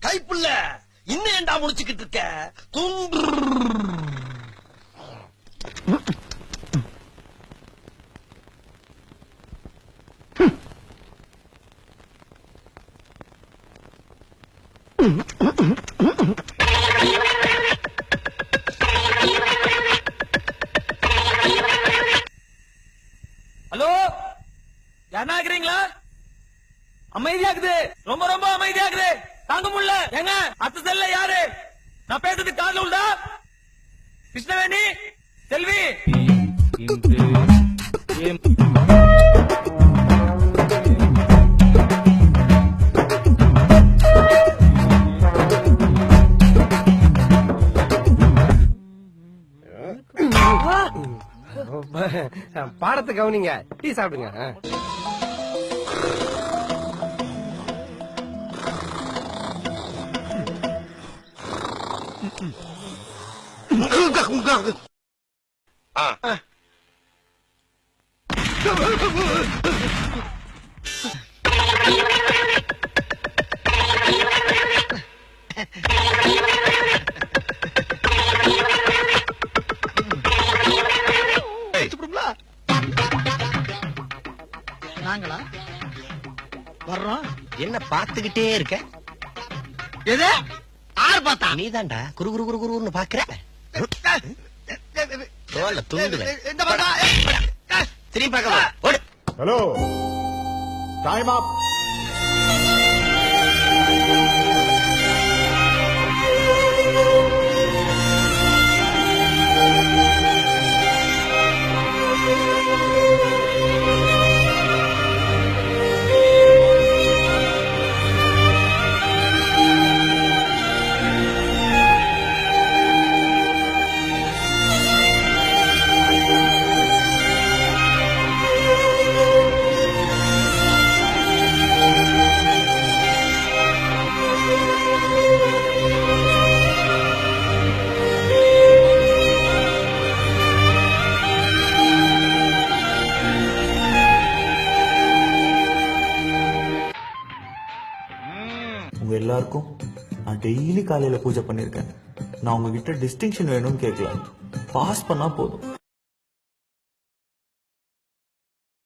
கைப்புள்ள இன்னும் ஏண்டா முடிச்சுக்கிட்டு இருக்க? துண்டு ஹலோ, யாரா இருக்கிறீங்களா? அமைதியாக்குது, ரொம்ப ரொம்ப அமைதியாக்குது, தாங்க முடியல. எங்க அத்த செல்ல யாரு? நான் பேசுறது காதுல உண்டா? கிருஷ்ணவேணி, செல்வி, பாடத்தை கவனிங்க, டீ சாப்பிடுங்க. நாங்களா வர்றோம்? என்ன பாத்துக்கிட்டே இருக்க? எது ஆறு பார்த்தா? நீதான்டா குரு குரு குரு குருன்னு பாக்குற. திரும்பி பார்க்க. ஹலோ, டைம் அப். உங்க எல்லாருக்கும் நான் டெய்லி காலையில பூஜை பண்ணிருக்கேன். நான் உங்ககிட்ட டிஸ்டிங்ஷன் வேணும்னு கேட்கல, பாஸ் பண்ணா போதும்.